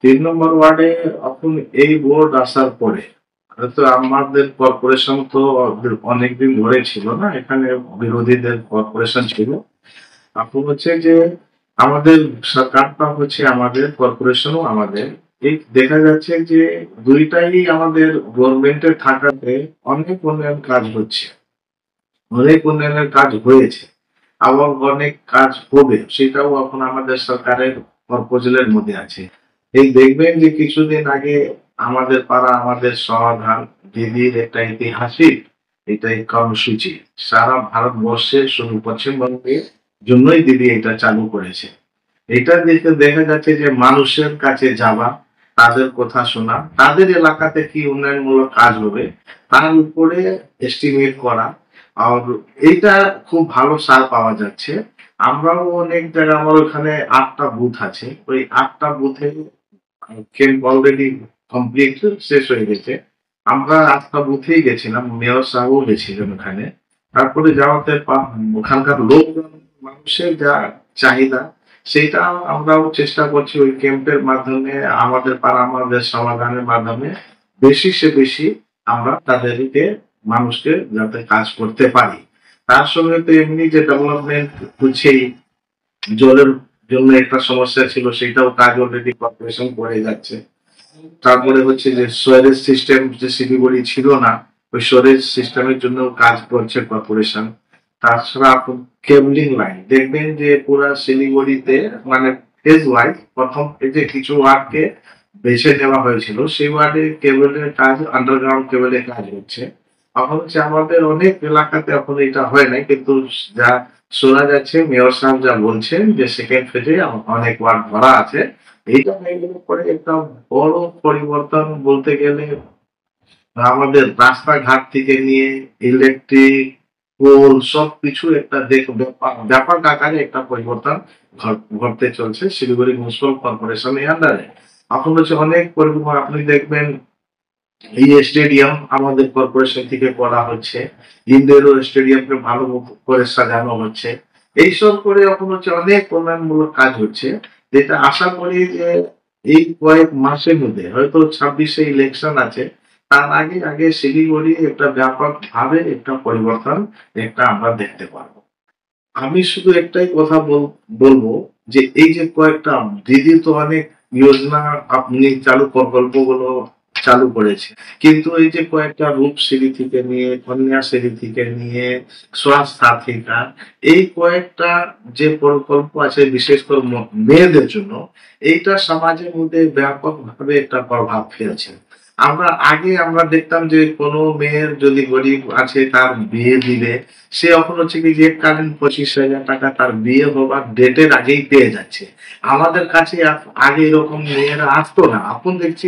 ৩ নম্বর ওয়ার্ডে এখন এই বোর্ড আসার পরে হয়তো আমাদের কর্পোরেশন তো অনেকদিন ধরে ছিল না, এখানে বিরোধীদের কর্পোরেশন ছিল। এখন হচ্ছে যে আমাদের সরকারটা হচ্ছে আমাদের, কর্পোরেশনও আমাদের। এই দেখা যাচ্ছে যে দুইটাই আমাদের গভর্নমেন্টের থাকাতে অনেক উন্নয়ন কাজ হচ্ছে, অনেক উন্নয়নের কাজ হয়েছে, আবার অনেক কাজ হবে, সেটাও এখন আমাদের সরকারের প্রপোজালের মধ্যে আছে। এই দেখবেন যে কিছুদিন আগে আমাদের পাড়া আমাদের সমাধান দিদির একটা ঐতিহাসিক এটাই কর্মসূচি সারা ভারতবর্ষে শুধু পশ্চিমবঙ্গের জন্যই দিদি এটা চালু করেছে। এটা দেখে দেখা যাচ্ছে যে মানুষের কাছে যাওয়া, তাদের কথা শোনা, তাদের এলাকাতে কি উন্নয়নমূলক কাজ হবে তার উপরে এস্টিমেট করা। আর এইটা খুব ভালো সাড় পাওয়া যাচ্ছে। আমরাও অনেক জায়গায়, আমার ওখানে ৮টা বুথ আছে, ওই ৮টা বুথে ক্যাম্প অলরেডি কমপ্লিট শেষ হয়ে গেছে। আমরা ৮টা বুথেই গেছিলাম, মেয়র সাহেবও গেছিলেন ওখানে। তারপরে যাওয়াতে ওখানকার লোকজন, মানুষের যা চাহিদা সেটা আমরাও চেষ্টা করছি ওই ক্যাম্পের মাধ্যমে, আমাদের পাড়া আমাদের সমাধানের মাধ্যমে বেশি সে বেশি আমরা তাদেরকে, মানুষকে যাতে কাজ করতে পারি। তার সঙ্গে তো এমনি যে ডেভেলপমেন্ট হচ্ছেই, জলের জন্য একটা সমস্যা ছিল, সেটাও কাজ অলরেডি কর্পোরেশন করে যাচ্ছে। তারপরে হচ্ছে যে সোয়ারেজ সিস্টেম যে শিলিগুড়ি ছিল না, ওই সোয়ারেজ সিস্টেমের জন্য কাজ করছে কর্পোরেশন। তাছাড়া কেবলিং লাইন দেখবেন যে পুরা শিলিগুড়িতে, মানে ফেজ ওয়াইজ প্রথম ফেজে কিছু ওয়ার্ডকে বেছে দেওয়া হয়েছিল, সেই ওয়ার্ডে কেবলের কাজ, আন্ডারগ্রাউন্ড কেবলের কাজ হচ্ছে। এখন হচ্ছে আমাদের অনেক এলাকাতে এখন এটা হয় নাই, কিন্তু যা শোনা যাচ্ছে মেয়র সাহেব যা বলছেন যে সেকেন্ড ফেজে অনেক ওয়ার্ড ভরা আছে। এইটা হয়ে গেলে পরে একটা বড় পরিবর্তন বলতে গেলে আমাদের রাস্তাঘাট থেকে নিয়ে ইলেকট্রিক পোল সবকিছু একটা ব্যাপক আকারে একটা পরিবর্তন ঘটতে চলছে শিলিগুড়ি মিউনিসিপাল কর্পোরেশনের আন্ডারে। এখন হচ্ছে অনেক পরিবর্তন, আপনি দেখবেন এই স্টেডিয়াম আমাদের কর্পোরেশন থেকে করা হচ্ছে, ইন্ডোর স্টেডিয়ামকে ভালো মতো করে সাজানো হচ্ছে। এইসব করে এখন হচ্ছে অনেক উন্নয়নমূলক কাজ হচ্ছে, যেটা আশা করি যে এই কয়েক মাসের মধ্যে, হয়তো 26-এ ইলেকশন আছে, তার আগে আগে শিলিগুড়ি একটা ব্যাপক ভাবে একটা পরিবর্তন একটা আমরা দেখতে পারবো। আমি শুধু একটাই কথা বলবো যে এই যে কয়েকটা দিদি তো অনেক যোজনা আপনি চালু প্রকল্পগুলো চালু করেছে, কিন্তু এই যে কয়েকটা রূপশ্রী থেকে নিয়ে, কন্যাশ্রী থেকে নিয়ে, স্বাস্থ্য সাথী কার্ড, এই কয়েকটা যে প্রকল্প আছে বিশেষ করে মেয়েদের জন্য, এইটা সমাজের মধ্যে ব্যাপকভাবে একটা প্রভাব ফেলছে। আমরা দেখতাম যে কোনো মেয়ের যদি গরিব আছে তার বিয়ে দিলে, সে এখন হচ্ছে কি যে কালীন 25,000 টাকা তার বিয়ে হবার ডেটের আগেই পেয়ে যাচ্ছে। আমাদের কাছে আগে এরকম মেয়েরা আসতো না, এখন দেখছি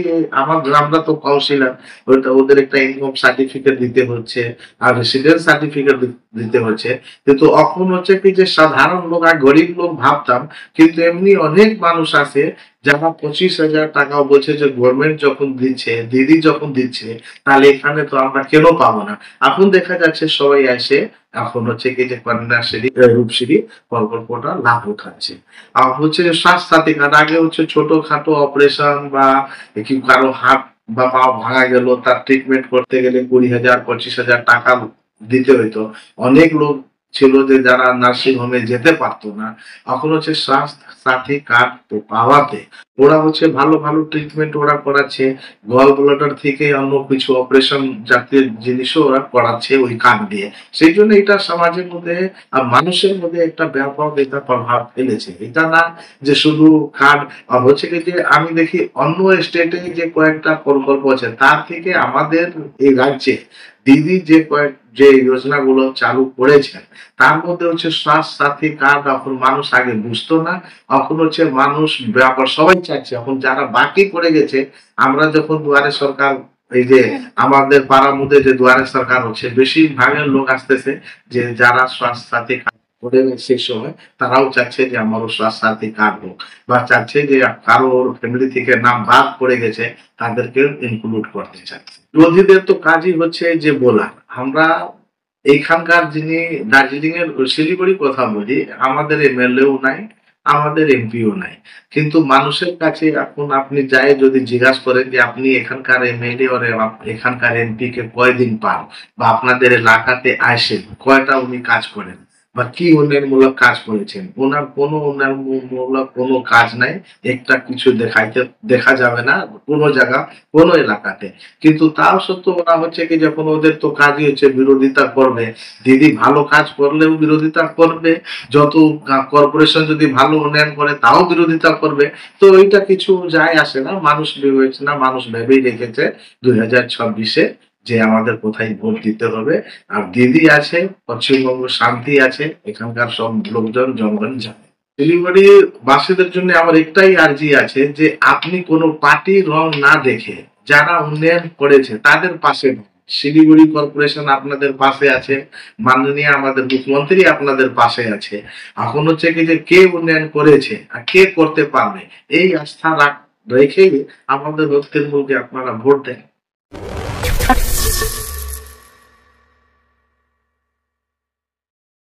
আমরা তো কাউন্সিলর, ওটা ওদের একটা ইনকাম সার্টিফিকেট দিতে হচ্ছে আর রেসিডেন্স সার্টিফিকেট দিতে হচ্ছে। কিন্তু এখন হচ্ছে কি যে সাধারণ লোক আর গরিব লোক ভাবতাম, কিন্তু এমনি অনেক মানুষ আছে যারা 25,000 টাকাও বলছে যে গভর্নমেন্ট যখন দিচ্ছে, দিদি যখন দিচ্ছে, তাহলে এখানে তো আমরা কেন পাবো না। এখন দেখা যাচ্ছে সবাই আসে, এখন হচ্ছে কি যে কন্যাশ্রী রূপশ্রী প্রকল্পটা লাভ উঠাচ্ছে। আর হচ্ছে যে স্বাস্থ্য সাথী কার্ড, আগে হচ্ছে ছোটখাটো অপারেশন বা কি কারো হাত বা পা ভাঙা গেল, তার ট্রিটমেন্ট করতে গেলে 20,000 25,000 টাকা দিতে হইতো। অনেক লোক ছিল যে যারা নার্সিং হোমে যেতে পারতো না। এখন হচ্ছে স্বাস্থ্য সাথী কার্ড পাওয়াতে ওরা হচ্ছে ভালো ভালো ট্রিটমেন্ট ওরা করাচ্ছে, গল ব্লাডার থেকে অন্য কিছু অপারেশন জাতীয় জিনিসও ওরা করাচ্ছে ওই কার্ড দিয়ে। সেই জন্য এটা সমাজের মধ্যে আর মানুষের মধ্যে একটা ব্যাপক এটা প্রভাব ফেলেছে। এটা না যে শুধু কার্ড, আর হচ্ছে কি যে আমি দেখি অন্য স্টেটে যে কয়েকটা প্রকল্প আছে তার থেকে আমাদের এই রাজ্যে দিদি যে যোজনাগুলো চালু করেছেন, তার মধ্যে হচ্ছে স্বাস্থ্য সাথী কার্ড এখন মানুষ আগে বুঝতো না, এখন হচ্ছে মানুষ ব্যাপার সবাই চাচ্ছে। এখন যারা বাকি পড়ে গেছে, আমরা যখন দুয়ারে সরকার, এই যে আমাদের পাড়ার মধ্যে যে দুয়ারে সরকার হচ্ছে, বেশিরভাগের লোক আসতেছে যে যারা স্বাস্থ্য সাথী কার্ড করে সেই সময় তারাও চাচ্ছে যে আমারও স্বাস্থ্য সাথী কার্ড হোক, বা চাচ্ছে যে কারোর ফ্যামিলি থেকে নাম বাদ পড়ে গেছে তাদেরকে ইনক্লুড করতে চাচ্ছে। বিরোধীদের তো কাজই হচ্ছে যে বলা। আমরা এইখানকার যিনি দার্জিলিং এর শিলিগুড়ি কথা বলি, আমাদের এমএলএও নাই, আমাদের এমপিও নাই। কিন্তু মানুষের কাছে এখন আপনি যাই যদি জিজ্ঞাসা করেন যে আপনি এখানকার এমএলএ ওর এখানকার এমপি কে কয়দিন পান বা আপনাদের এলাকাতে আসেন কয়টা উনি কাজ করেন বা কি উন্নয়নমূলক কাজ করেছেন, ওনার কোনো উন্নয়নমূলক কোনো কাজ নাই। একটা কিছু দেখা যাবে না কোনো জায়গা কোনো এলাকাতে। কিন্তু তাও সত্ত্বেও ওরা হচ্ছে কি যখন ওদের তো কাজই হচ্ছে বিরোধিতা করবে। দিদি ভালো কাজ করলেও বিরোধিতা করবে, যত কর্পোরেশন যদি ভালো উন্নয়ন করে তাও বিরোধিতা করবে। তো এইটা কিছু যায় আসে না, মানুষ ভেবেছে না, মানুষ ভেবেই রেখেছে 2026-এ যে আমাদের কোথায় ভোট দিতে হবে। আর দিদি আছে, পশ্চিমবঙ্গ শান্তি আছে, এখানকার সব লোকজন জনগণ জানে। শিলিগুড়ি বাসীদের জন্য আমার একটাই আর্জি আছে যে আপনি কোনো পার্টি রং না দেখে যারা উন্নয়ন করেছে তাদের পাশে দাঁড়ান। শিলিগুড়ি কর্পোরেশন আপনাদের পাশে আছে, মাননীয় আমাদের মুখ্যমন্ত্রী আপনাদের পাশে আছে। এখন হচ্ছে কি যে কে উন্নয়ন করেছে আর কে করতে পারবে, এই আস্থা রেখেই আমাদের তৃণমূলকে আপনারা ভোট দেন।